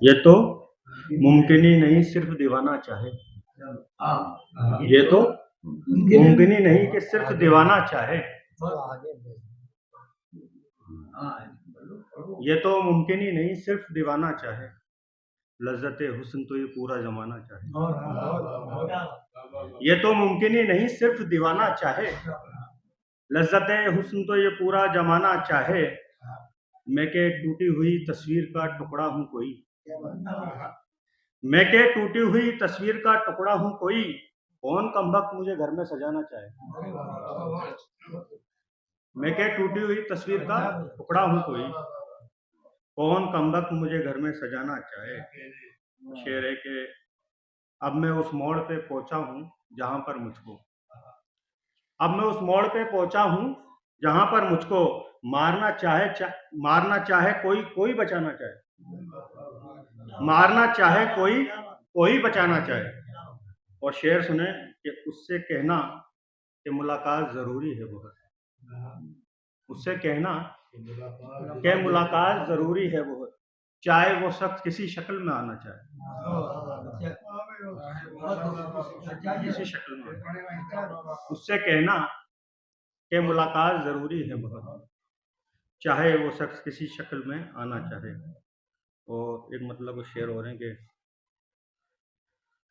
ये तो मुमकिन ही नहीं सिर्फ दीवाना चाहे। ये तो मुमकिन ही नहीं कि सिर्फ दीवाना चाहे। ये तो मुमकिन ही नहीं सिर्फ दीवाना चाहे। लज्जते हुस्न तो ये पूरा जमाना चाहे। ये तो मुमकिन ही नहीं सिर्फ दीवाना चाहे। लज्जते हुस्न तो ये पूरा जमाना चाहे। मैं के टूटी हुई तस्वीर का टुकड़ा हूँ कोई। मैं के टूटी हुई तस्वीर का टुकड़ा हूँ कोई। कौन कमबख्त मुझे घर में सजाना चाहे। मैं के टूटी हुई तस्वीर का टुकड़ा हूँ कोई। कौन कमबख्त मुझे घर में सजाना चाहे। शेर है कि अब मैं उस मोड़ पे पहुंचा हूँ जहां पर मुझको अब मैं उस मोड़ पे पहुंचा हूँ जहां पर मुझको मारना चाहे कोई कोई बचाना चाहे। मारना चाहे कोई कोई बचाना चाहे। और शेर सुने कि उससे कहना कि मुलाकात जरूरी है बहुत। उससे कहना कि मुलाकात जरूरी है बहुत। चाहे वो शख्स किसी शक्ल में आना चाहे। किसी शक्ल में उससे कहना कि मुलाकात जरूरी है बहुत। चाहे वो शख्स किसी शक्ल में आना चाहे। और एक मतलब शेर हो रहे हैं कि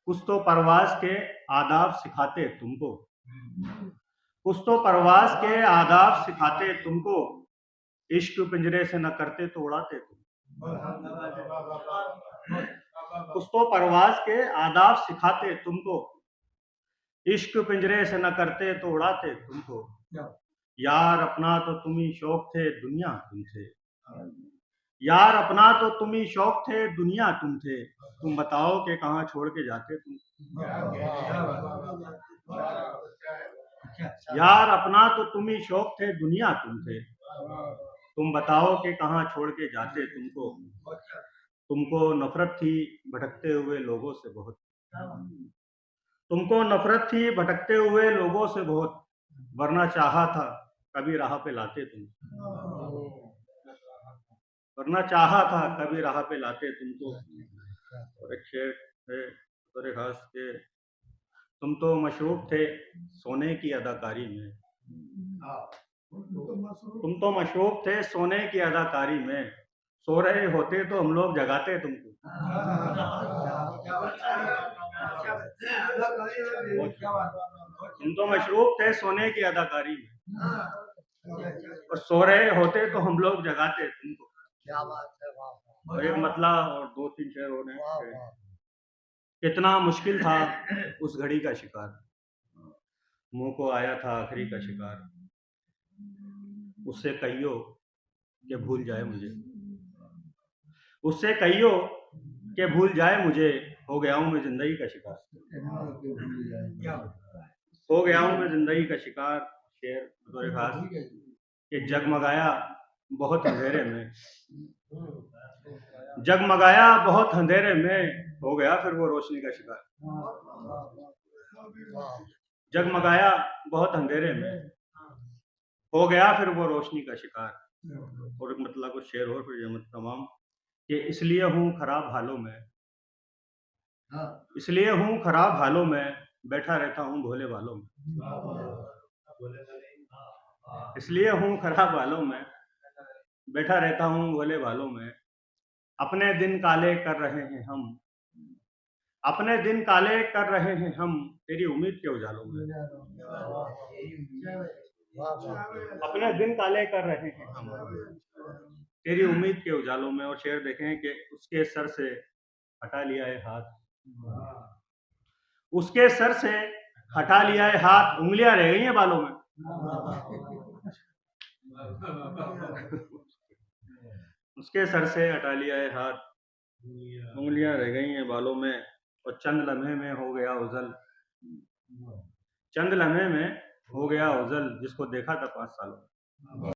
कुछ तो परवाज के आदाब सिखाते तुमको। कुछ तो परवाज के आदाब सिखाते तुमको। इश्क पिंजरे से न करते तो उड़ाते तुम। कुछ तो परवाज के आदाब सिखाते तुमको। इश्क पिंजरे से न करते तो उड़ाते तुमको। यार अपना तो तुम ही शौक थे दुनिया तुम थे। यार अपना तो तुम ही शौक थे दुनिया तुम थे। तुम बताओ कि कहाँ छोड़ के जाते तुम। यार अपना तो तुम ही शौक थे दुनिया तुम थे। तुम बताओ कि कहाँ छोड़ के जाते तुमको। तुमको नफरत थी भटकते हुए लोगों से बहुत। तुमको नफरत थी भटकते हुए लोगों से बहुत। वरना चाहा था कभी राह पे लाते तुम। वरना चाहा था कभी राह पे लाते तुमको। और एक शेर है बड़े खास के तुम तो मशरूफ थे सोने की अदाकारी में। तुम तो मशरूफ थे सोने की अदाकारी में। सो रहे होते तो हम लोग जगाते तुमको। तुम तो मशरूफ थे सोने की अदाकारी में। और सो रहे होते तो हम लोग जगाते तुमको। और एक मतलब और दो तीन शेर हो रहे हैं। कितना मुश्किल था उस घड़ी का शिकार। मुंह को आया था आखिरी का शिकार। उससे कहियो कि भूल जाए मुझे। उससे कहियो कि भूल जाए मुझे। हो गया हूं मैं जिंदगी का शिकार। हो गया हूं मैं जिंदगी का शिकार। शेर बतौर खास कि जगमगाया बहुत अंधेरे में। जगमगाया बहुत अंधेरे में। हो गया फिर वो रोशनी का शिकार। जगमगाया बहुत अंधेरे में। हो गया फिर वो रोशनी का शिकार। और मतलब कुछ शेर और फिर जमत तमाम कि इसलिए हूँ खराब हालों में। इसलिए हूँ खराब हालों में। बैठा रहता हूँ भोले बालों में। इसलिए हूँ खराब हालों में। बैठा रहता हूँ भोले बालों में। अपने दिन काले कर रहे हैं हम। अपने दिन काले कर रहे हैं हम। तेरी उम्मीद के उजालों में। अपने दिन काले कर रहे हैं हम। तेरी उम्मीद के उजालों में। और शेर देखें कि उसके सर से हटा लिया है हाथ। उसके सर से हटा लिया है हाथ। उंगलियां रह गई हैं बालों में। उसके सर से हटा लिया है हाथ। उंगलियां रह गई हैं बालों में। और चंद लम्हे में हो गया उजल। चंद लम्हे में हो गया उजल जिसको देखा था 5 सालों में।